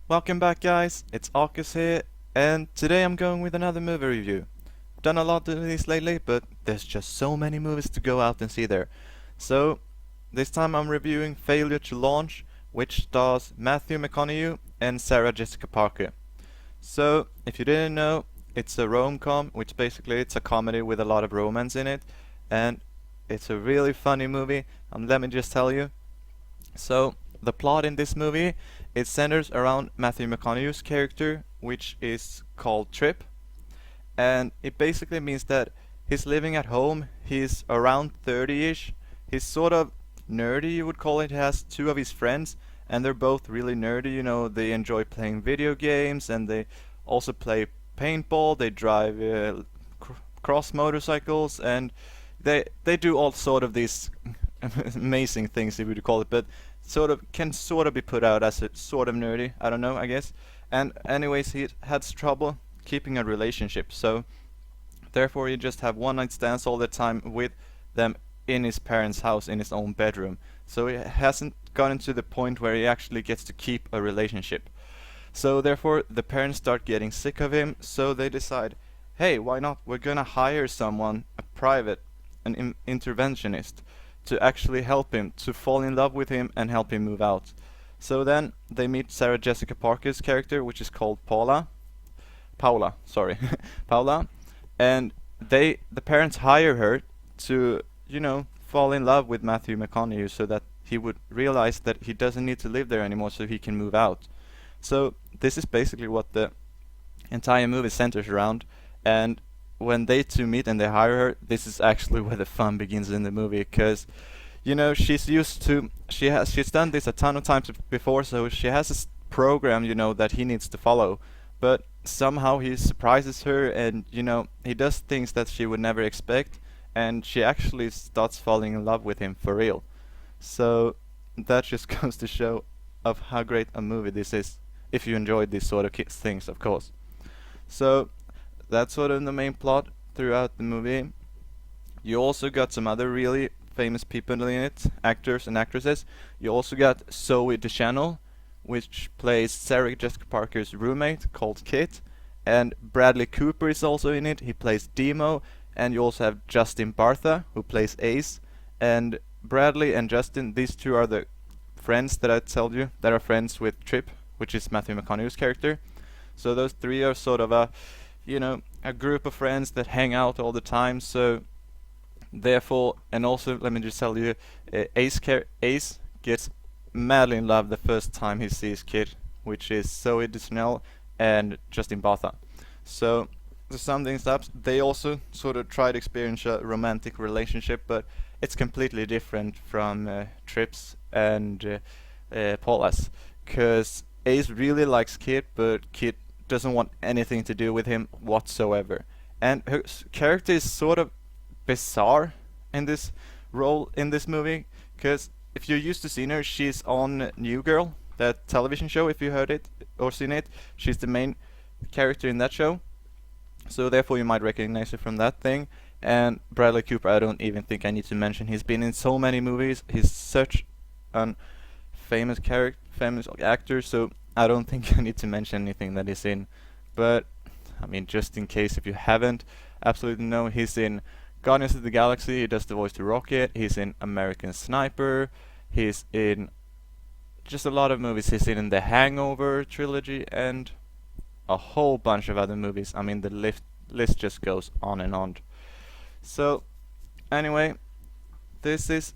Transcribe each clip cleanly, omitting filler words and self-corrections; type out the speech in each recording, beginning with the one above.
Welcome back, guys. It's Arcus here, and today I'm going with another movie review. Done a lot of these lately, but there's just so many movies to go out and see there. So, this time I'm reviewing Failure to Launch, which stars Matthew McConaughey and Sarah Jessica Parker. So, if you didn't know, it's a rom-com, which basically it's a comedy with a lot of romance in it, and it's a really funny movie, and let me just tell you, so the plot in this movie it centers around Matthew McConaughey's character, which is called Trip, and it basically means that he's living at home. He's around 30ish. He's sort of nerdy, you would call it. He has two of his friends, and they're both really nerdy. You know, they enjoy playing video games, and they also play paintball. They drive cross motorcycles, and they do all sort of these amazing things, if you would call it, but sort of be put out as a sort of nerdy. I don't know, I guess. And anyways, he had trouble keeping a relationship, so therefore he just have one night stands all the time with them in his parents' house in his own bedroom. So he hasn't gotten to the point where he actually gets to keep a relationship. So therefore the parents start getting sick of him, so they decide, hey, why not? We're gonna hire someone, a private, an interventionist, to actually help him, to fall in love with him and help him move out. So then they meet Sarah Jessica Parker's character, which is called Paula, sorry, Paula, and the parents hire her to, fall in love with Matthew McConaughey so that he would realize that he doesn't need to live there anymore so he can move out. So this is basically what the entire movie centers around, and when they two meet and they hire her, this is actually where the fun begins in the movie, because she's done this a ton of times before, so she has this program, that he needs to follow, but somehow he surprises her, and he does things that she would never expect, and she actually starts falling in love with him for real. So that just goes to show of how great a movie this is, if you enjoyed these sort of things, of course. So that's sort of the main plot throughout the movie. You also got some other really famous people in it, actors and actresses. You also got Zoe Deschanel, which plays Sarah Jessica Parker's roommate called Kit, and Bradley Cooper is also in it. He plays Demo, and you also have Justin Bartha, who plays Ace. And Bradley and Justin, these two are the friends that I told you that are friends with Trip, which is Matthew McConaughey's character. So those three are sort of a group of friends that hang out all the time. So therefore, and also let me just tell you, Ace gets madly in love the first time he sees Kid, which is Zoe Deschanel and Justin Bartha. So to sum things up, they also sort of try to experience a romantic relationship, but it's completely different from Trips and Paula's, because Ace really likes Kid, but Kid doesn't want anything to do with him whatsoever. And her character is sort of bizarre in this role in this movie, because if you're used to seeing her, she's on New Girl, that television show. If you heard it or seen it, she's the main character in that show. So therefore, you might recognize her from that thing. And Bradley Cooper, I don't even think I need to mention. He's been in so many movies. He's such an famous actor. So I don't think I need to mention anything that he's in. But I mean, just in case if you haven't absolutely know, he's in Guardians of the Galaxy. He does the voice to Rocket. He's in American Sniper. He's in just a lot of movies. He's in the Hangover trilogy and a whole bunch of other movies. I mean, the list just goes on and on. So anyway, this is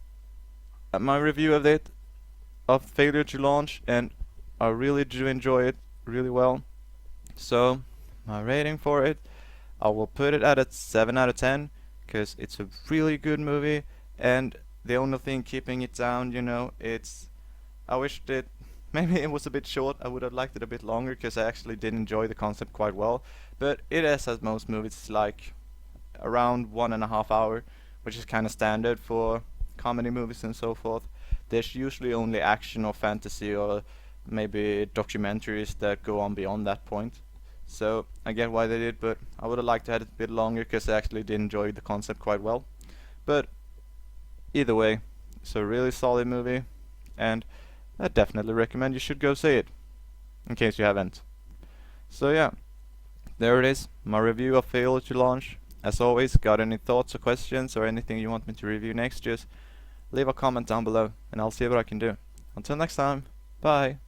my review of it, of Failure to Launch, and I really do enjoy it really well. So my rating for it, I will put it at a 7 out of 10, because it's a really good movie, and the only thing keeping it down, I wish that maybe it was a bit short. I would have liked it a bit longer, because I actually did enjoy the concept quite well, but it is, as most movies, like around 1.5 hours, which is kind of standard for comedy movies and so forth. There's usually only action or fantasy or maybe documentaries that go on beyond that point. So I get why they did, but I would have liked to have it a bit longer, because I actually did enjoy the concept quite well. But either way, it's a really solid movie, and I definitely recommend you should go see it. in case you haven't. So yeah, there it is, my review of Failogy Launch. As always, got any thoughts or questions or anything you want me to review next, just leave a comment down below and I'll see what I can do. Until next time, bye!